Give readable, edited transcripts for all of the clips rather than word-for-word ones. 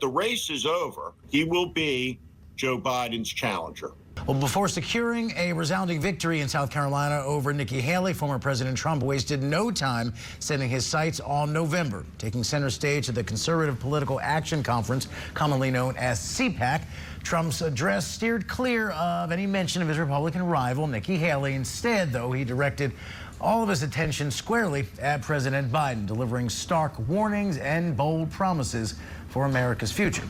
the race is over. He will be Joe Biden's challenger. Well, before securing a resounding victory in South Carolina over Nikki Haley, former President Trump wasted no time setting his sights on November, taking center stage at the Conservative Political Action Conference, commonly known as CPAC. Trump's address steered clear of any mention of his Republican rival, Nikki Haley. Instead, though, he directed all of his attention squarely at President Biden, delivering stark warnings and bold promises for America's future.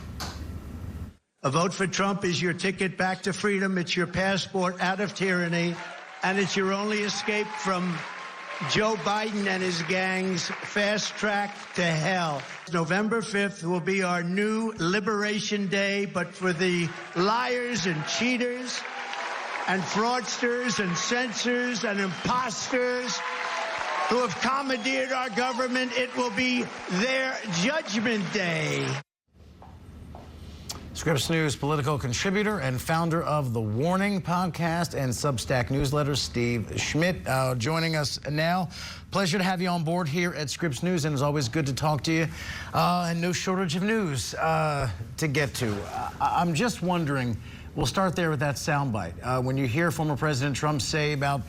A vote for Trump is your ticket back to freedom. It's your passport out of tyranny, and it's your only escape from Joe Biden and his gang's fast track to hell. November 5th will be our new Liberation Day, but for the liars and cheaters and fraudsters and censors and imposters who have commandeered our government, it will be their Judgment Day. Scripps News political contributor and founder of the Warning podcast and Substack newsletter, Steve Schmidt, joining us now. Pleasure to have you on board here at Scripps News, and it's always good to talk to you. And no shortage of news to get to. I'm just wondering, we'll start there with that soundbite. When you hear former President Trump say about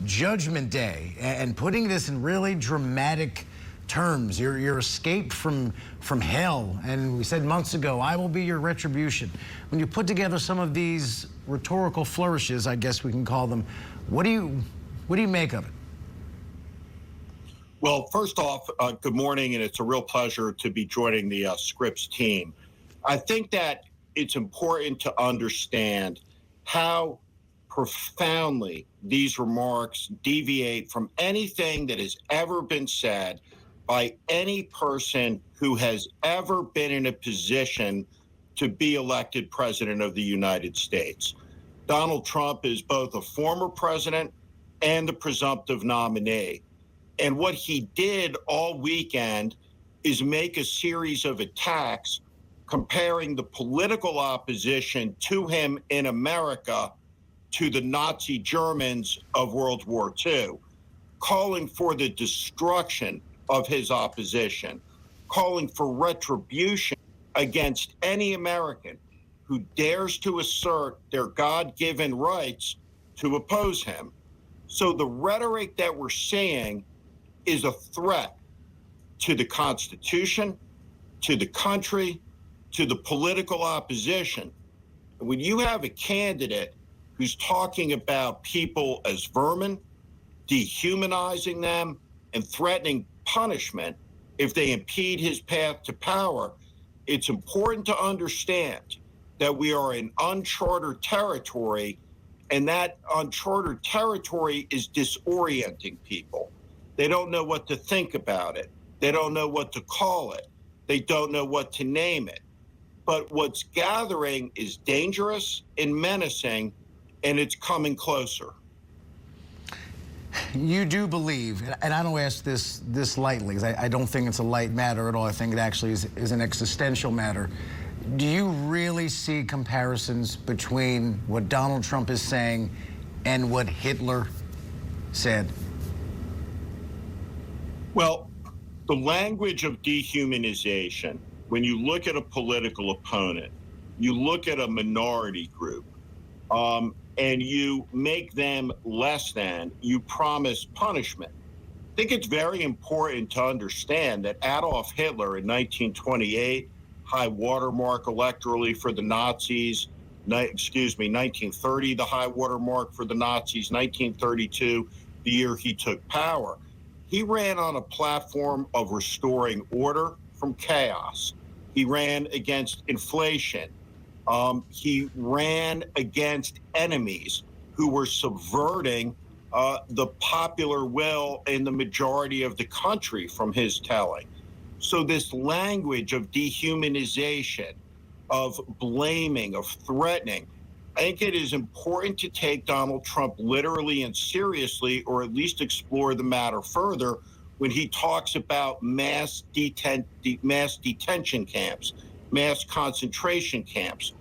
Judgment Day and putting this in really dramatic terms, your escape from hell, and we said months ago, I will be your retribution. When you put together some of these rhetorical flourishes, I guess we can call them, what do you make of it? Well, first off, good morning, and it's a real pleasure to be joining the Scripps team. I think that it's important to understand how profoundly these remarks deviate from anything that has ever been said by any person who has ever been in a position to be elected president of the United States. Donald Trump is both a former president and the presumptive nominee. And what he did all weekend is make a series of attacks comparing the political opposition to him in America to the Nazi Germans of World War II, calling for the destruction of his opposition, calling for retribution against any American who dares to assert their God-given rights to oppose him. So the rhetoric that we're seeing is a threat to the Constitution, to the country, to the political opposition. When you have a candidate who's talking about people as vermin, dehumanizing them, and threatening punishment if they impede his path to power, it's important to understand that we are in uncharted territory, and that uncharted territory is disorienting people. They don't know what to think about it. They don't know what to call it. They don't know what to name it. But what's gathering is dangerous and menacing, and it's coming closer. You do believe, and I don't ask this lightly, because I don't think it's a light matter at all. I think it actually is an existential matter. Do you really see comparisons between what Donald Trump is saying and what Hitler said? Well, the language of dehumanization, when you look at a political opponent, you look at a minority group, and you make them less than, you promise punishment. I think it's very important to understand that Adolf Hitler in 1928, high watermark electorally for the Nazis, 1930, the high watermark for the Nazis, 1932, the year he took power. He ran on a platform of restoring order from chaos. He ran against inflation. He ran against enemies who were subverting the popular will in the majority of the country from his telling. So this language of dehumanization, of blaming, of threatening, I think it is important to take Donald Trump literally and seriously, or at least explore the matter further when he talks about mass detention camps, mass concentration camps.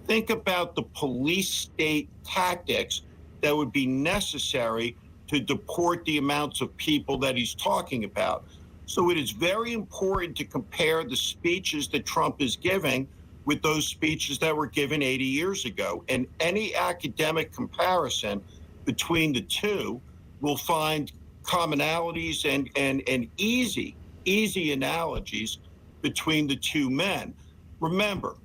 Think about the police state tactics that would be necessary to deport the amounts of people that he's talking about. So it is very important to compare the speeches that Trump is giving with those speeches that were given 80 years ago. And any academic comparison between the two will find commonalities and easy analogies between the two men. Remember,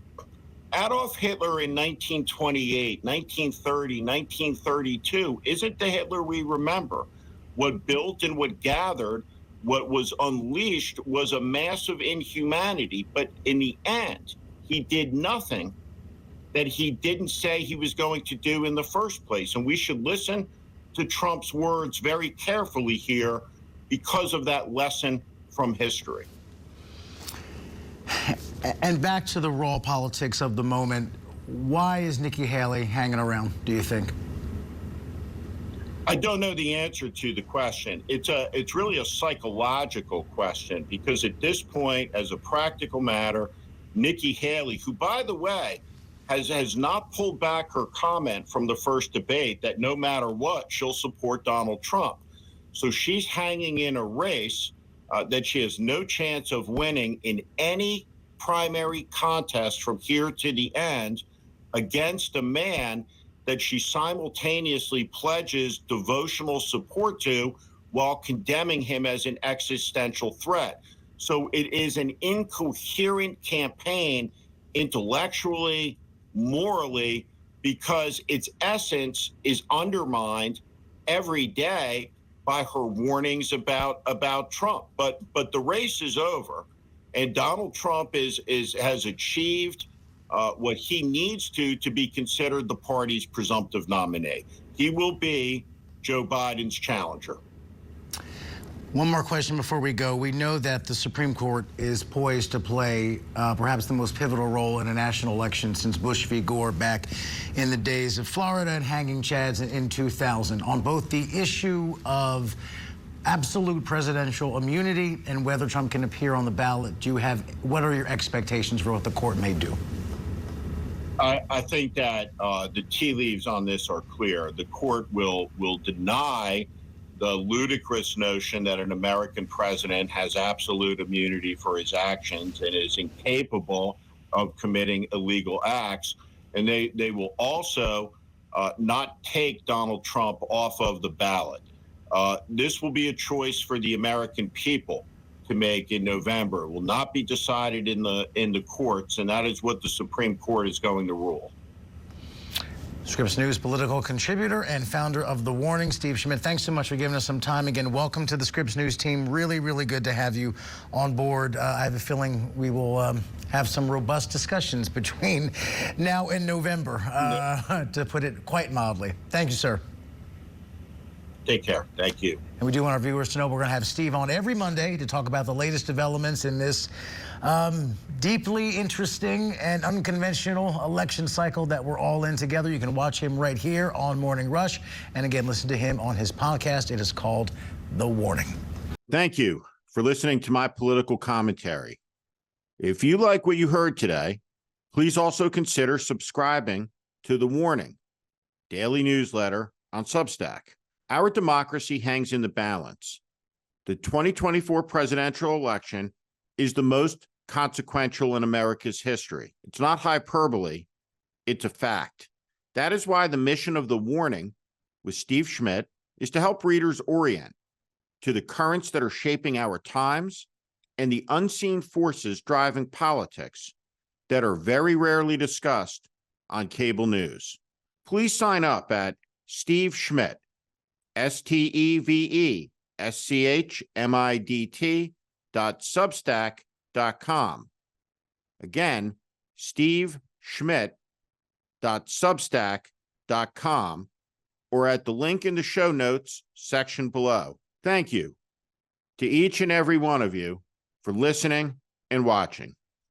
Adolf Hitler in 1928, 1930, 1932 isn't the Hitler we remember. What built and what gathered, what was unleashed was a massive inhumanity. But in the end, he did nothing that he didn't say he was going to do in the first place. And we should listen to Trump's words very carefully here because of that lesson from history. And back to the raw politics of the moment, why is Nikki Haley hanging around, do you think? I don't know the answer to the question. It's really a psychological question, because at this point, as a practical matter, Nikki Haley, who, by the way, has not pulled back her comment from the first debate that no matter what, she'll support Donald Trump. So she's hanging in a race that she has no chance of winning in any primary contest from here to the end against a man that she simultaneously pledges devotional support to while condemning him as an existential threat. So it is an incoherent campaign intellectually, morally, because its essence is undermined every day by her warnings about Trump. But the race is over, and Donald Trump has achieved what he needs to be considered the party's presumptive nominee. He will be Joe Biden's challenger. One more question before we go. We know that the Supreme Court is poised to play perhaps the most pivotal role in a national election since Bush v. Gore back in the days of Florida and hanging chads in 2000 on both the issue of absolute presidential immunity and whether Trump can appear on the ballot. What are your expectations for what the court may do? I think that the tea leaves on this are clear. The court will deny the ludicrous notion that an American president has absolute immunity for his actions and is incapable of committing illegal acts. And they will also not take Donald Trump off of the ballot. This will be a choice for the American people to make in November. It will not be decided in the courts, and that is what the Supreme Court is going to rule. Scripps News political contributor and founder of The Warning, Steve Schmidt, thanks so much for giving us some time. Again, welcome to the Scripps News team. Really, really good to have you on board. I have a feeling we will have some robust discussions between now and November, to put it quite mildly. Thank you, sir. Take care. Thank you. And we do want our viewers to know we're going to have Steve on every Monday to talk about the latest developments in this deeply interesting and unconventional election cycle that we're all in together. You can watch him right here on Morning Rush. And again, listen to him on his podcast. It is called The Warning. Thank you for listening to my political commentary. If you like what you heard today, please also consider subscribing to The Warning daily newsletter on Substack. Our democracy hangs in the balance. The 2024 presidential election is the most consequential in America's history. It's not hyperbole, it's a fact. That is why the mission of The Warning with Steve Schmidt is to help readers orient to the currents that are shaping our times and the unseen forces driving politics that are very rarely discussed on cable news. Please sign up at Steve Schmidt, SteveSchmidt.substack.com. Again, SteveSchmidt.substack.com, or at the link in the show notes section below. Thank you to each and every one of you for listening and watching.